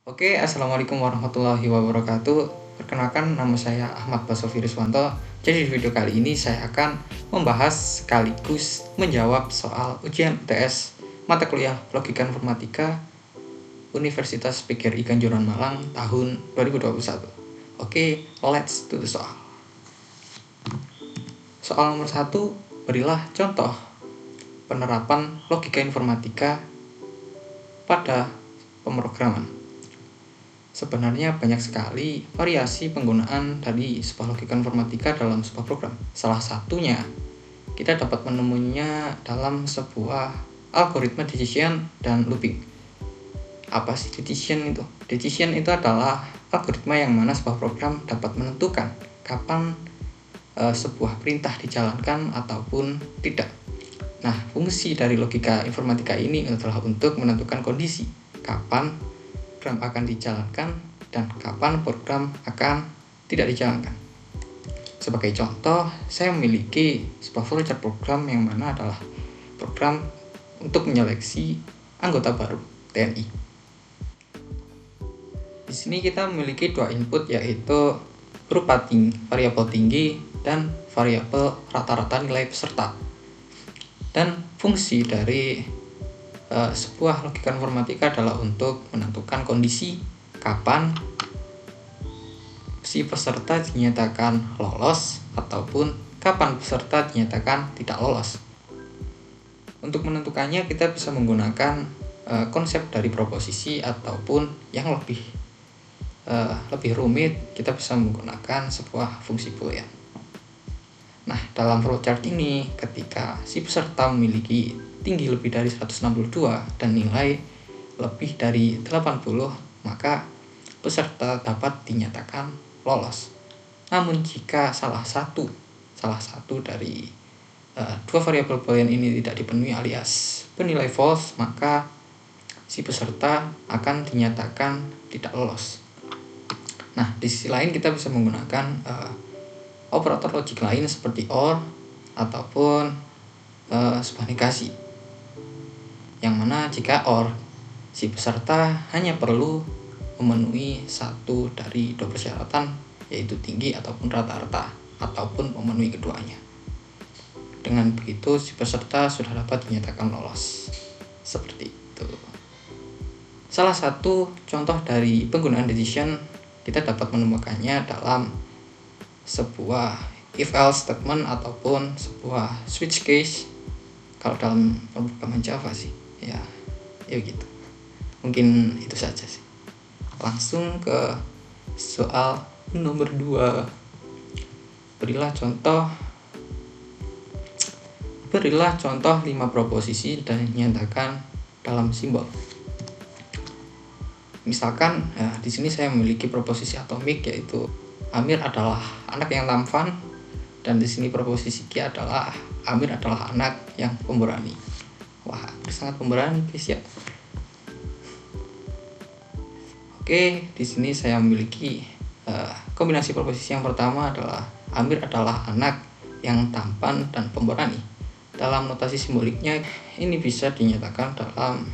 Assalamualaikum warahmatullahi wabarakatuh. Perkenalkan, nama saya Ahmad Basofi Riswanto. Jadi di video kali ini saya akan membahas sekaligus menjawab soal ujian UTS mata kuliah Logika Informatika Universitas PGRI Kanjuruhan Malang tahun 2021. Let's do the soal. Soal nomor 1, berilah contoh penerapan logika informatika pada pemrograman. Sebenarnya banyak sekali variasi penggunaan dari sebuah logika informatika dalam sebuah program. Salah satunya kita dapat menemuinya dalam sebuah algoritma decision dan looping. Apa sih decision itu? Decision itu adalah algoritma yang mana sebuah program dapat menentukan kapan sebuah perintah dijalankan ataupun tidak. Nah, fungsi dari logika informatika ini adalah untuk menentukan kondisi kapan program akan dijalankan dan kapan program akan tidak dijalankan. Sebagai contoh, saya memiliki sebuah flowchart program yang mana adalah program untuk menyeleksi anggota baru TNI. Di sini kita memiliki dua input, yaitu berupa variabel tinggi dan variabel rata-rata nilai peserta. Dan fungsi dari sebuah logika informatika adalah untuk menentukan kondisi kapan si peserta dinyatakan lolos ataupun kapan peserta dinyatakan tidak lolos. Untuk menentukannya kita bisa menggunakan konsep dari proposisi, ataupun yang lebih rumit kita bisa menggunakan sebuah fungsi boolean. Nah, dalam flowchart ini ketika si peserta memiliki tinggi lebih dari 162 dan nilai lebih dari 80, maka peserta dapat dinyatakan lolos. Namun jika salah satu dari dua variabel boolean ini tidak dipenuhi alias bernilai false, maka si peserta akan dinyatakan tidak lolos. Nah, di sisi lain kita bisa menggunakan operator logik lain seperti OR ataupun sebuah negasi, yang mana jika OR, si peserta hanya perlu memenuhi satu dari dua persyaratan, yaitu tinggi ataupun rata-rata, ataupun memenuhi keduanya. Dengan begitu si peserta sudah dapat dinyatakan lolos. Seperti itu. Salah satu contoh dari penggunaan decision kita dapat menemukannya dalam sebuah if-else statement ataupun sebuah switch case kalau dalam pemrograman Java sih. Ya gitu. Mungkin itu saja sih. Langsung ke soal nomor 2. Berilah contoh 5 proposisi dan nyatakan dalam simbol. Misalkan di sini saya memiliki proposisi atomik, yaitu Amir adalah anak yang tampan, dan di sini proposisi Q adalah Amir adalah anak yang pemberani. Wah, sangat pemberani guys ya. Di sini saya memiliki kombinasi proposisi yang pertama adalah Amir adalah anak yang tampan dan pemberani. Dalam notasi simboliknya ini bisa dinyatakan dalam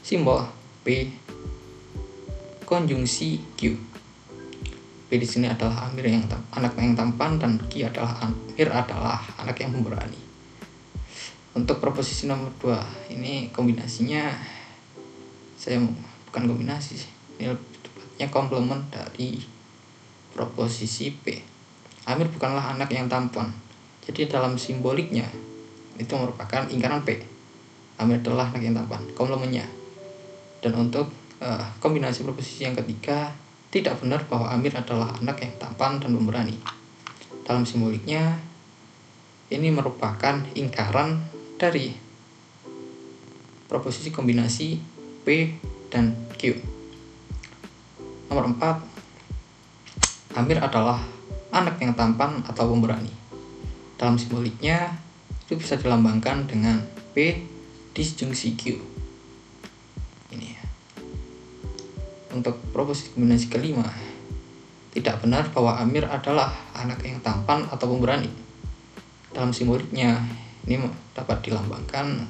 simbol P konjungsi Q. P di sini adalah Amir yang anak yang tampan, dan Q adalah Amir adalah anak yang pemberani. Untuk proposisi nomor 2 ini kombinasinya bukan kombinasi sih. Ini tepatnya komplement dari proposisi P. Amir bukanlah anak yang tampan. Jadi dalam simboliknya itu merupakan lingkaran P. Amir adalah anak yang tampan, komplementnya. Dan untuk kombinasi proposisi yang ketiga, tidak benar bahwa Amir adalah anak yang tampan dan pemberani. Dalam simboliknya ini merupakan lingkaran dari proposisi kombinasi P dan Q. Nomor 4, Amir adalah anak yang tampan atau pemberani. Dalam simboliknya itu bisa dilambangkan dengan P disjungsi Q. Ini ya. Untuk proposisi kombinasi kelima, tidak benar bahwa Amir adalah anak yang tampan atau pemberani. Dalam simboliknya ini dapat dilambangkan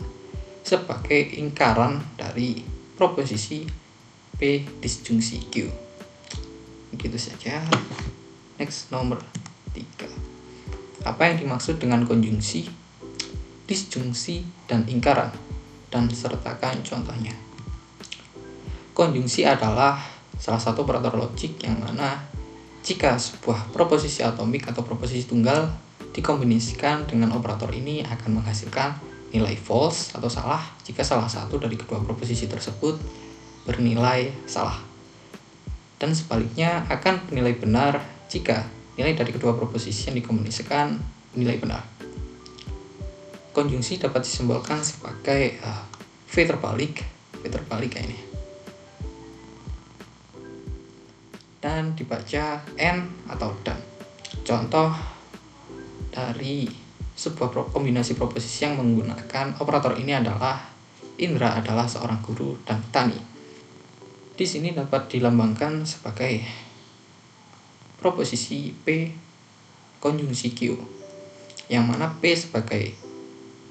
sebagai lingkaran dari proposisi P disjungsi Q. Begitu saja. Next, nomor 3. Apa yang dimaksud dengan konjungsi, disjungsi, dan ingkaran? Dan sertakan contohnya. Konjungsi adalah salah satu operator logik yang mana jika sebuah proposisi atomik atau proposisi tunggal dikombinasikan dengan operator ini akan menghasilkan nilai false atau salah jika salah satu dari kedua proposisi tersebut bernilai salah. Dan sebaliknya akan bernilai benar jika nilai dari kedua proposisi yang dikombinasikan nilai benar. Konjungsi dapat disimbolkan sebagai V terbalik kayak ini. Dan dibaca N atau dan. Contoh dari sebuah kombinasi proposisi yang menggunakan operator ini adalah Indra adalah seorang guru dan petani. Di sini dapat dilambangkan sebagai proposisi P konjungsi Q, yang mana P sebagai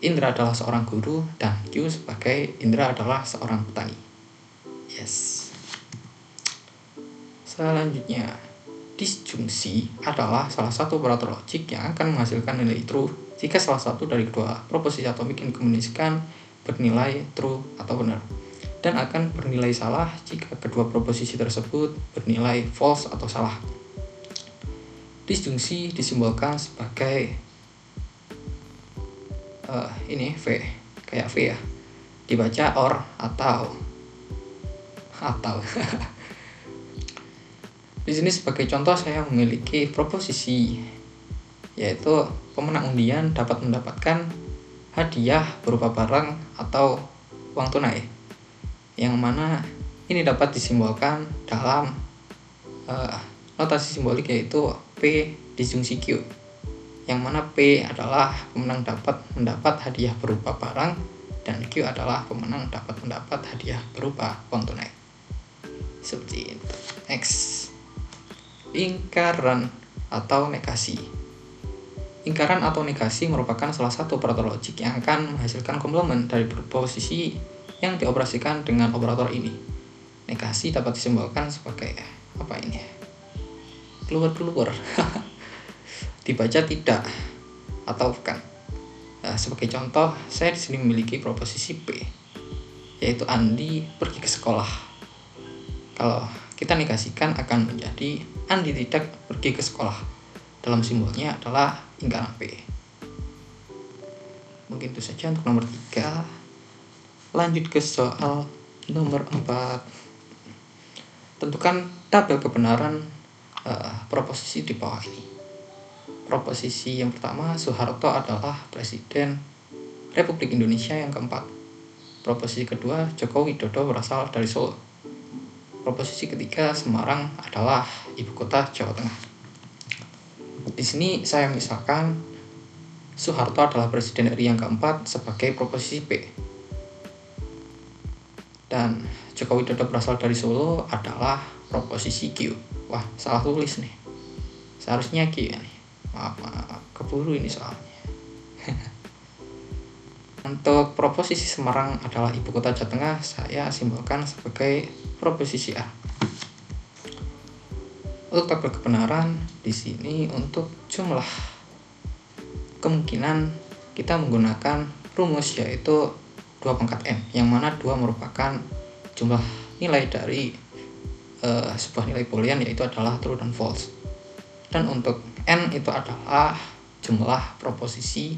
Indra adalah seorang guru dan Q sebagai Indra adalah seorang petani. Yes. Selanjutnya, disjungsi adalah salah satu operator logik yang akan menghasilkan nilai true jika salah satu dari kedua proposisi atomik yang dikombinasikan bernilai true atau benar, dan akan bernilai salah jika kedua proposisi tersebut bernilai false atau salah. Disjungsi disimbolkan sebagai ini V, kayak V ya, dibaca or atau Di sini sebagai contoh saya memiliki proposisi, yaitu pemenang undian dapat mendapatkan hadiah berupa barang atau uang tunai, yang mana ini dapat disimbolkan dalam notasi simbolik yaitu P disjungsi Q, yang mana P adalah pemenang dapat mendapat hadiah berupa barang dan Q adalah pemenang dapat mendapat hadiah berupa uang tunai. Seperti itu. Next, ingkaran atau negasi. Ingkaran atau negasi merupakan salah satu operator logik yang akan menghasilkan komplement dari proposisi yang dioperasikan dengan operator ini. Negasi dapat disimbolkan sebagai apa ini? Keluar. Dibaca tidak atau bukan. Nah, sebagai contoh, saya di sini memiliki proposisi P, yaitu Andi pergi ke sekolah. Kalau kita negasikan akan menjadi Andi tidak pergi ke sekolah. Dalam simbolnya adalah ingkaran P. Mungkin itu saja untuk nomor 3. Lanjut ke soal nomor 4. Tentukan tabel kebenaran proposisi di bawah ini. Proposisi yang pertama, Soeharto adalah Presiden Republik Indonesia yang keempat. Proposisi kedua, Joko Widodo berasal dari Solo. Proposisi ketiga, Semarang adalah ibu kota Jawa Tengah. Di sini saya misalkan Soeharto adalah Presiden RI yang keempat sebagai proposisi P. Dan Joko Widodo berasal dari Solo adalah proposisi Q. Wah, salah tulis nih. Seharusnya Q ya nih. Maaf, keburu ini soalnya. Untuk proposisi Semarang adalah ibu kota Jawa Tengah, saya simbolkan sebagai proposisi A. Untuk tabel kebenaran di sini untuk jumlah kemungkinan kita menggunakan rumus yaitu 2 pangkat N, yang mana 2 merupakan jumlah nilai dari sebuah nilai boolean yaitu adalah true dan false. Dan untuk N itu adalah jumlah proposisi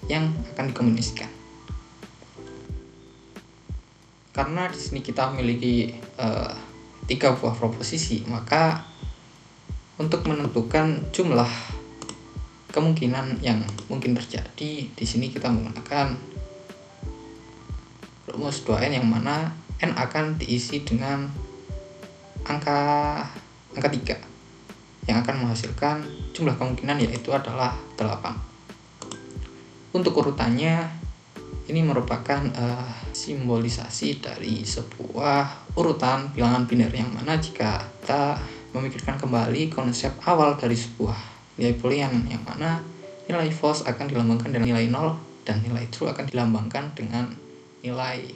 yang akan dikombinasikan. Karena di sini kita memiliki 3 buah proposisi, maka untuk menentukan jumlah kemungkinan yang mungkin terjadi, di sini kita menggunakan rumus 2N, yang mana N akan diisi dengan angka 3 yang akan menghasilkan jumlah kemungkinan yaitu adalah 8. Untuk urutannya, ini merupakan simbolisasi dari sebuah urutan bilangan biner, yang mana jika kita memikirkan kembali konsep awal dari sebuah nilai boolean, yang mana nilai false akan dilambangkan dengan nilai 0 dan nilai true akan dilambangkan dengan nilai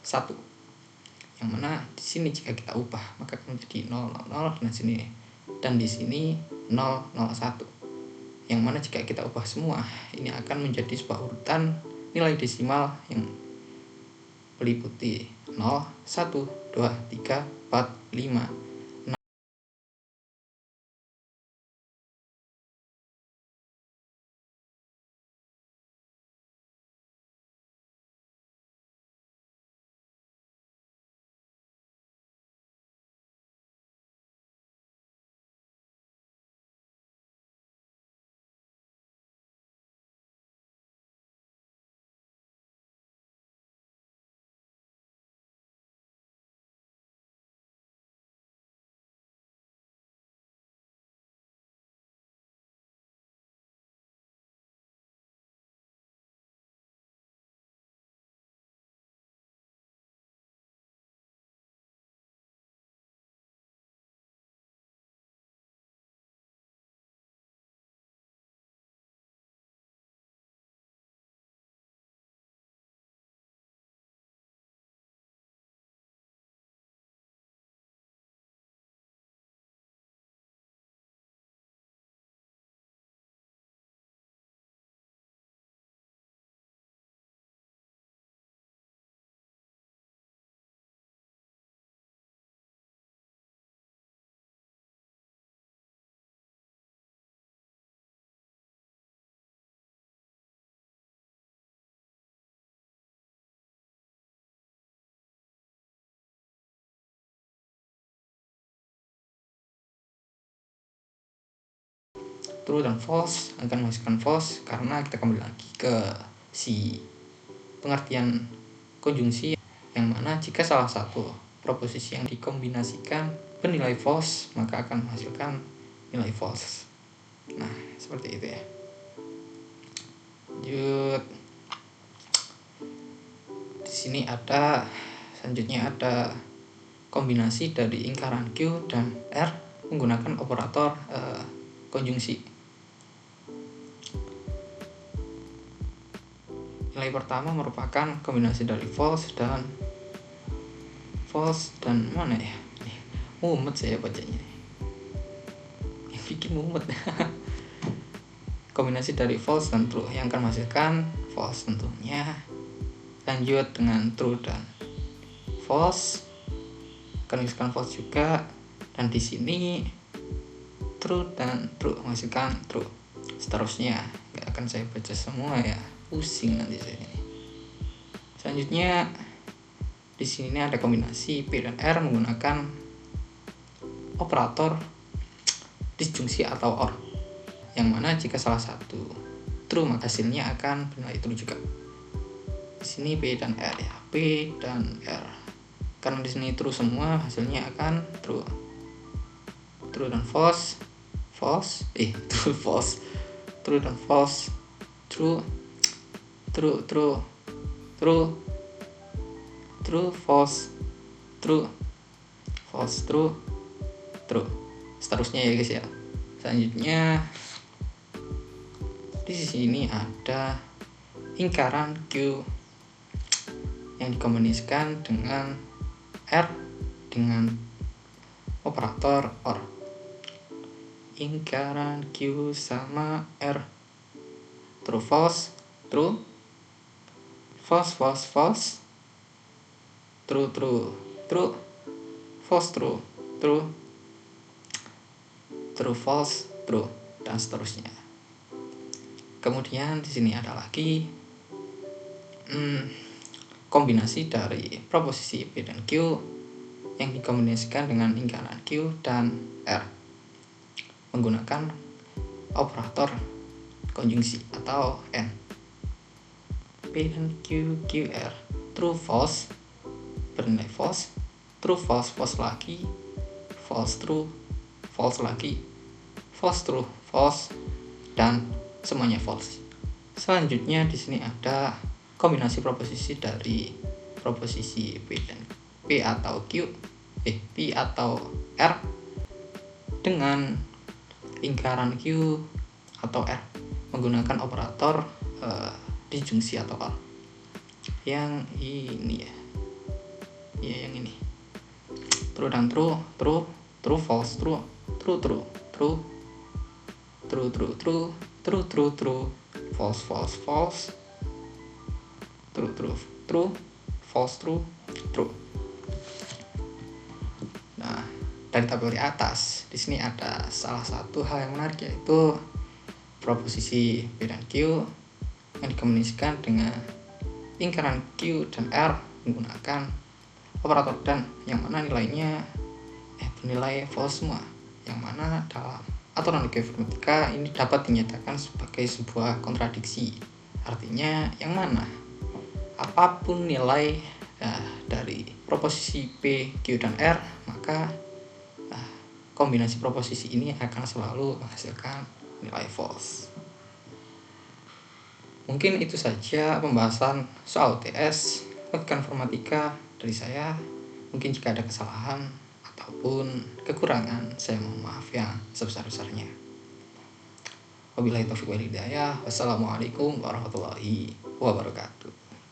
1. yang mana di sini jika kita ubah maka akan menjadi 000 dan di sini 001, yang mana jika kita ubah semua ini akan menjadi sebuah urutan nilai desimal yang meliputi 0, 1, 2, 3, 4, 5. True dan false akan menghasilkan false karena kita kembali lagi ke si pengertian konjungsi, yang mana jika salah satu proposisi yang dikombinasikan bernilai false maka akan menghasilkan nilai false. Nah, seperti itu ya. Lanjut. Di sini selanjutnya ada kombinasi dari lingkaran Q dan R menggunakan operator konjungsi. Nilai pertama merupakan kombinasi dari false dan mana ya? Mumet saya bacanya. Yang bikin mumet. Kombinasi dari false dan true yang akan menghasilkan false tentunya. Lanjut dengan true dan false akan menghasilkan false juga, dan di sini true dan true menghasilkan true. Seterusnya nggak akan saya baca semua ya, pusing nanti saya ini. Selanjutnya di sini ada kombinasi P dan R menggunakan operator disjungsi atau OR, yang mana jika salah satu true maka hasilnya akan bernilai true juga. Di sini P dan R ya, P dan R. Karena di sini true semua, hasilnya akan true. True dan false, true false, true dan false, true, false, true, true. Seterusnya ya guys ya. Selanjutnya di sini ada lingkaran Q yang dikombinasikan dengan R dengan operator OR. Lingkaran Q sama R. True false, true. False, true, false, true, false, true, dan seterusnya. Kemudian di sini ada lagi kombinasi dari proposisi P dan Q yang dikombinasikan dengan lingkaran Q dan R menggunakan operator konjungsi atau N. P dan Q, QR, true false bernilai false, true false, false lagi, false true, false lagi, false true, false, dan semuanya false. Selanjutnya di sini ada kombinasi proposisi dari proposisi P atau R dengan lingkaran Q atau R menggunakan operator disjungsi atau OR. Yang ini ya. Yang ini. true dan true, true, true, false, true, true, true, true, true, true, true, true, true, true, false, false, false, true, true, true, false, true, true. Nah, dari tabel di atas, di sini ada salah satu hal yang menarik, yaitu proposisi P dan Q yang dikomunikasikan dengan lingkaran Q dan R menggunakan operator dan, yang mana nilainya bernilai false semua, yang mana dalam aturan logaritmatika ini dapat dinyatakan sebagai sebuah kontradiksi. Artinya yang mana apapun nilai dari proposisi P, Q, dan R, maka kombinasi proposisi ini akan selalu menghasilkan nilai false. Mungkin itu saja pembahasan soal UTS logika informatika dari saya. Mungkin jika ada kesalahan ataupun kekurangan, saya mohon maaf yang sebesar-besarnya. Wabillahi taufiq wal hidayah. Wassalamualaikum warahmatullahi wabarakatuh.